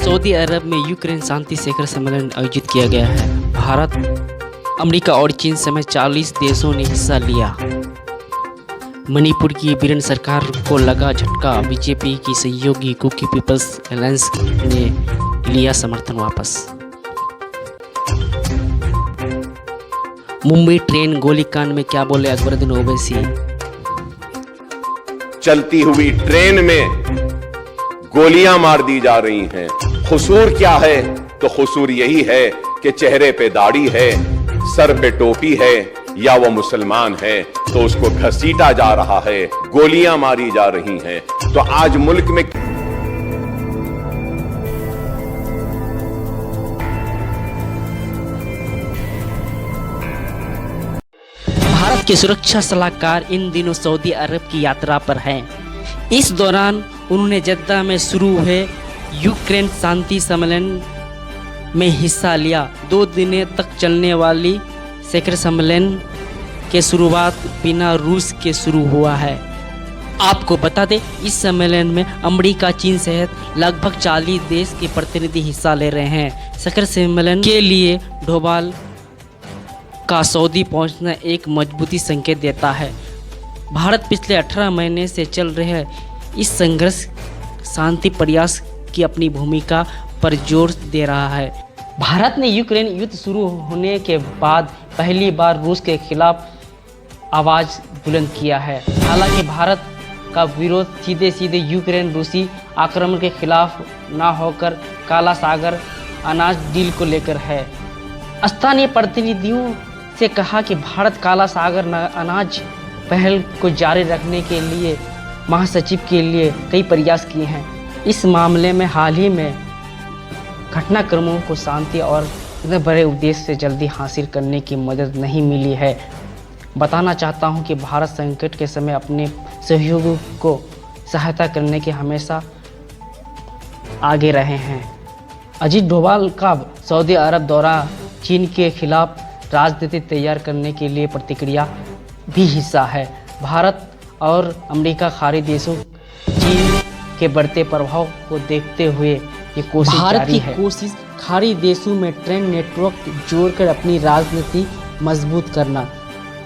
Saudi अरब में Ukraine शांति शिखर सम्मेलन आयोजित किया गया है। भारत, अमेरिका और चीन समेत 40 देशों ने हिस्सा लिया। मणिपुर की बीरेन सरकार को लगा झटका। बीजेपी की सहयोगी कुकी पीपल्स अलायंस ने लिया समर्थन वापस। मुंबई ट्रेन गोलीकांड में क्या बोले अकबरुद्दीन ओवैसी। चलती हुई ट्रेन में गोलियां मार दी जा रही हैं। कसूर क्या है? तो कसूर यही है कि चेहरे पे दाढ़ी है, सर पे टोपी है, या वो मुसलमान है, तो उसको घसीटा जा रहा है, गोलियां मारी जा रही हैं। तो आज मुल्क में भारत के सुरक्षा सलाहकार इन दिनों सऊदी अरब की यात्रा पर हैं। इस दौरान उन्होंने जद्दा में शुरू हुए यूक्रेन शांति सम्मेलन में हिस्सा लिया। 2 दिन तक चलने वाली शिखर सम्मेलन के शुरुआत बिना रूस के शुरू हुआ है। आपको बता दें, इस सम्मेलन में अमेरिका, चीन सहित लगभग 40 देश के प्रतिनिधि हिस्सा ले रहे हैं। शिखर सम्मेलन के लिए डोभाल का सऊदी पहुंचना एक मजबूती संकेत देता है। भारत पिछले 18 महीने से चल रहे इस संघर्ष शांति प्रयास की अपनी भूमिका पर जोर दे रहा है। भारत ने यूक्रेन युद्ध शुरू होने के बाद पहली बार रूस के खिलाफ आवाज़ बुलंद किया है। हालांकि भारत का विरोध सीधे सीधे यूक्रेन रूसी आक्रमण के खिलाफ ना होकर काला सागर अनाज डील को लेकर है। स्थानीय प्रतिनिधियों से कहा कि भारत काला सागर अनाज पहल को जारी रखने के लिए महासचिव के लिए कई प्रयास किए हैं। इस मामले में हाल ही में घटनाक्रमों को शांति और इतने बड़े उद्देश्य से जल्दी हासिल करने की मदद नहीं मिली है। बताना चाहता हूं कि भारत संकट के समय अपने सहयोगियों को सहायता करने के हमेशा आगे रहे हैं। अजीत डोभाल का सऊदी अरब दौरा चीन के खिलाफ राजनीति तैयार करने के लिए प्रतिक्रिया भी हिस्सा है। भारत और अमेरिका खाड़ी देशों चीन के बढ़ते प्रभाव को देखते हुए ये कोशिश जारी है। कोशिश खाड़ी देशों में ट्रेन नेटवर्क जोड़कर अपनी राजनीति मजबूत करना।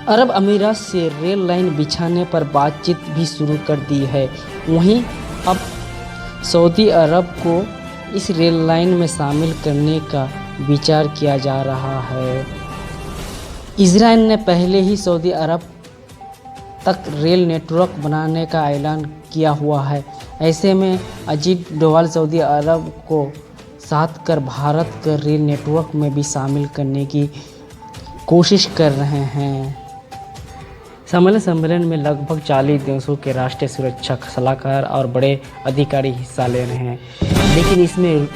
अरब अमीरात से रेल लाइन बिछाने पर बातचीत भी शुरू कर दी है। वहीं अब सऊदी अरब को इस रेल लाइन में शामिल करने का विचार किया जा रहा है। इजराइल ने पहले ही सऊदी अरब तक रेल नेटवर्क बनाने का ऐलान किया हुआ है। ऐसे में अजीत डोभाल सऊदी अरब को साथ कर भारत के रेल नेटवर्क में भी शामिल करने की कोशिश कर रहे हैं। सम्मेलन में लगभग 40 देशों के राष्ट्रीय सुरक्षा सलाहकार और बड़े अधिकारी हिस्सा ले रहे हैं, लेकिन इसमें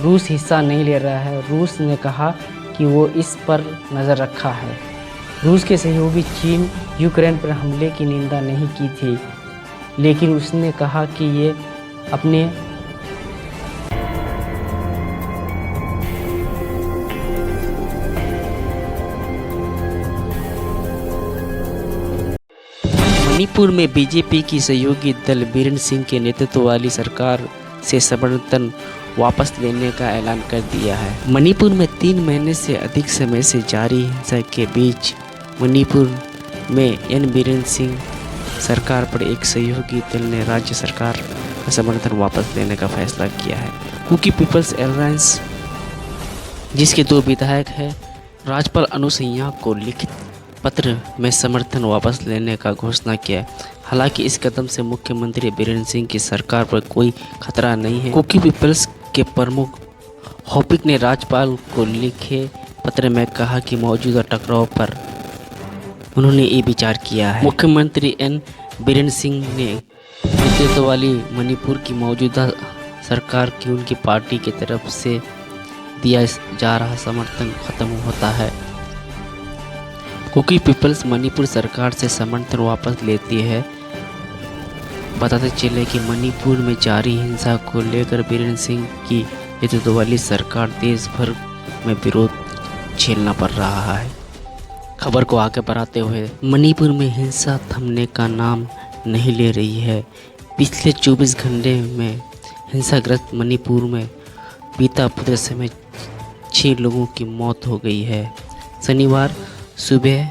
रूस हिस्सा नहीं ले रहा है। रूस ने कहा कि वो इस पर नज़र रखा है। रूस के सहयोगी चीन यूक्रेन पर हमले की निंदा नहीं की थी, लेकिन उसने कहा कि ये अपने मणिपुर में बीजेपी की सहयोगी दल बीरेन सिंह के नेतृत्व वाली सरकार से समर्थन वापस लेने का ऐलान कर दिया है। मणिपुर में 3 महीने से अधिक समय से जारी हिंसा के बीच मणिपुर में एन बीरेन सिंह सरकार पर एक सहयोगी दल ने राज्य सरकार का समर्थन वापस लेने का फैसला किया है। कुकी पीपल्स अलायंस, जिसके 2 विधायक हैं, राज्यपाल अनुसुईया को लिखित पत्र में समर्थन वापस लेने का घोषणा किया है। हालांकि इस कदम से मुख्यमंत्री बीरेन सिंह की सरकार पर कोई खतरा नहीं है। कुकी पीपल्स के प्रमुख होपिक ने राज्यपाल को लिखे पत्र में कहा कि मौजूदा टकराव पर उन्होंने ये विचार किया है। मुख्यमंत्री एन बीरेन सिंह ने नेतृत्व वाली मणिपुर की मौजूदा सरकार की उनकी पार्टी की तरफ से दिया जा रहा समर्थन खत्म होता है। कुकी पीपल्स मणिपुर सरकार से समर्थन वापस लेती है। बताते चले कि मणिपुर में जारी हिंसा को लेकर बीरेन सिंह की नेतृत्व वाली सरकार देश भर में विरोध झेलना पड़ रहा है। खबर को आगे बढ़ाते हुए, मणिपुर में हिंसा थमने का नाम नहीं ले रही है। पिछले 24 घंटे में हिंसाग्रस्त मणिपुर में पिता पुत्र समेत 6 लोगों की मौत हो गई है। शनिवार सुबह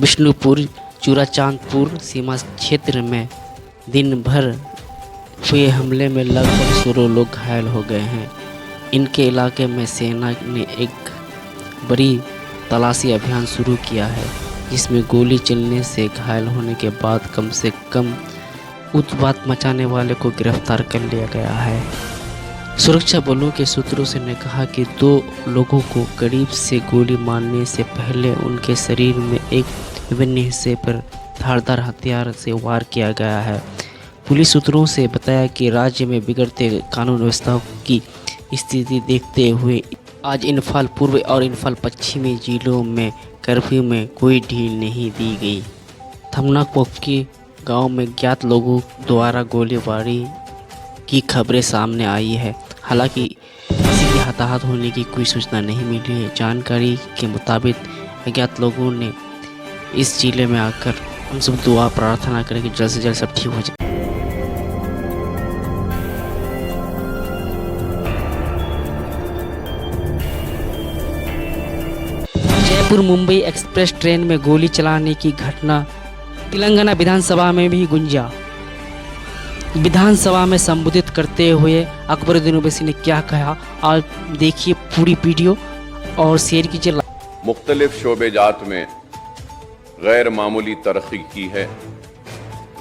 विष्णुपुर चूराचांदपुर सीमा क्षेत्र में दिन भर हुए हमले में लगभग 16 लोग घायल हो गए हैं। इनके इलाके में सेना ने एक बड़ी तलाशी अभियान शुरू किया है, जिसमें गोली चलने से घायल होने के बाद कम से कम उत्पात मचाने वाले को गिरफ्तार कर लिया गया है। सुरक्षा बलों के सूत्रों से ने कहा कि 2 लोगों को करीब से गोली मारने से पहले उनके शरीर में एक विभिन्न हिस्से पर धारदार हथियार से वार किया गया है। पुलिस सूत्रों से बताया कि राज्य में बिगड़ते कानून व्यवस्था की स्थिति देखते हुए आज इम्फाल पूर्व और इम्फाल पश्चिमी जिलों में कर्फ्यू में कोई ढील नहीं दी गई। थमनाकोपकी गांव में ज्ञात लोगों द्वारा गोलीबारी की खबरें सामने आई है। हालांकि किसी के हताहत होने की कोई सूचना नहीं मिली है। जानकारी के मुताबिक अज्ञात लोगों ने इस जिले में आकर हम सब दुआ प्रार्थना करें कि जल्द से जल्द सब ठीक हो जाए। जयपुर मुंबई एक्सप्रेस ट्रेन में गोली चलाने की घटना तेलंगाना विधानसभा में भी गुंजा। विधानसभा में संबोधित करते हुए अकबरुद्दीन ओवैसी ने क्या कहा, आज देखिए पूरी वीडियो और शेयर कीजिए। मुख्तलिफ शोबेजात में गैर मामूली तरक्की की है,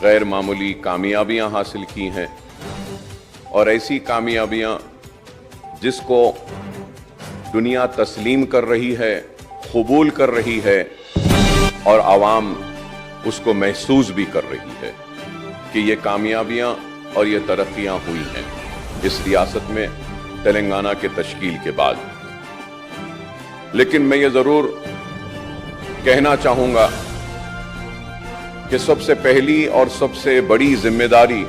गैर मामूली कामयाबियां हासिल की हैं, और ऐसी कामयाबियां जिसको दुनिया तस्लीम कर रही है, कबूल कर रही है, और आवाम उसको महसूस भी कर रही है कि ये कामयाबियां और ये तरक्कियां हुई हैं इस रियासत में तेलंगाना के तश्कील के बाद। लेकिन मैं ये जरूर कहना चाहूंगा कि सबसे पहली और सबसे बड़ी जिम्मेदारी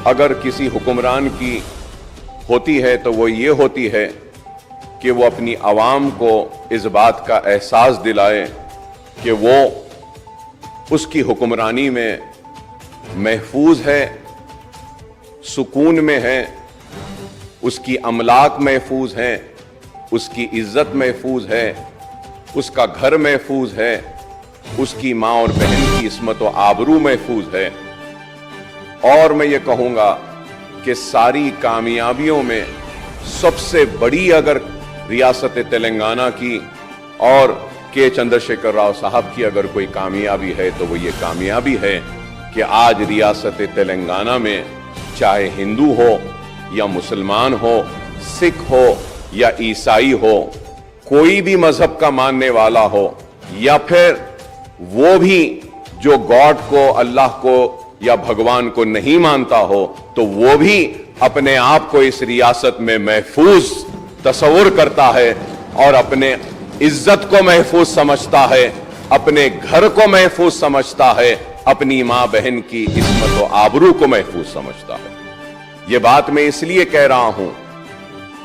अगर किसी हुक्मरान की होती है तो वो ये होती है कि वो अपनी आवाम को इस बात का एहसास दिलाए कि वो उसकी हुक्मरानी में महफूज है, सुकून में है, उसकी अमलाक महफूज हैं, उसकी इज्जत महफूज है, उसका घर महफूज है, उसकी माँ और बहन की इस्मत व आबरू महफूज है। और मैं ये कहूँगा कि सारी कामयाबियों में सबसे बड़ी अगर रियासत तेलंगाना की और के चंद्रशेखर राव साहब की अगर कोई कामयाबी है तो वो ये कामयाबी है कि आज रियासत तेलंगाना में चाहे हिंदू हो या मुसलमान हो, सिख हो या ईसाई हो, कोई भी मजहब का मानने वाला हो, या फिर वो भी जो गॉड को, अल्लाह को या भगवान को नहीं मानता हो, तो वो भी अपने आप को इस रियासत में महफूज तस्वुर करता है और अपने इज्जत को महफूज समझता है, अपने घर को महफूज समझता है, अपनी मां बहन की इस्मत व आबरू को महफूज समझता है। यह बात मैं इसलिए कह रहा हूं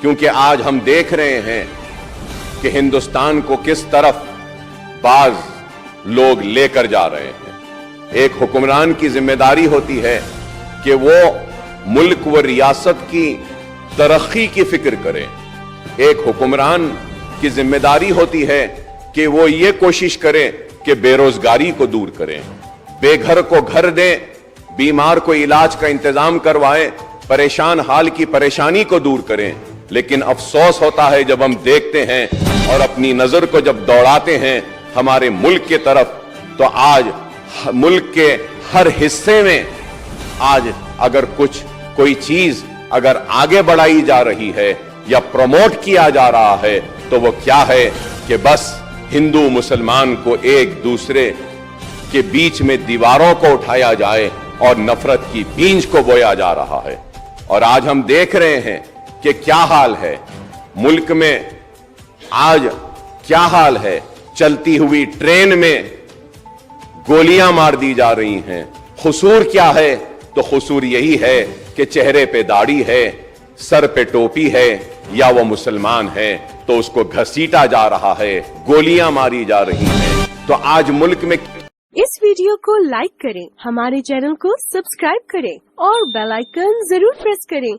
क्योंकि आज हम देख रहे हैं कि हिंदुस्तान को किस तरफ बाज लोग लेकर जा रहे हैं। एक हुक्मरान की जिम्मेदारी होती है कि वो मुल्क व रियासत की तरक्की की फिक्र करे। एक हुक्मरान की जिम्मेदारी होती है कि वो ये कोशिश करे कि बेरोजगारी को दूर करें, बेघर को घर दें, बीमार को इलाज का इंतजाम करवाएं, परेशान हाल की परेशानी को दूर करें। लेकिन अफसोस होता है जब हम देखते हैं और अपनी नजर को जब दौड़ाते हैं हमारे मुल्क की तरफ, तो आज मुल्क के हर हिस्से में आज अगर कोई चीज अगर आगे बढ़ाई जा रही है या प्रमोट किया जा रहा है तो वो क्या है कि बस हिंदू मुसलमान को एक दूसरे के बीच में दीवारों को उठाया जाए और नफरत की बीज को बोया जा रहा है। और आज हम देख रहे हैं कि क्या हाल है मुल्क में, आज क्या हाल है, चलती हुई ट्रेन में गोलियां मार दी जा रही हैं। कसूर क्या है? तो कसूर यही है कि चेहरे पे दाढ़ी है, सर पे टोपी है या वो मुसलमान है तो उसको घसीटा जा रहा है, गोलियां मारी जा रही हैं। तो आज मुल्क में इस वीडियो को लाइक करें, हमारे चैनल को सब्सक्राइब करें और बेल आइकन जरूर प्रेस करें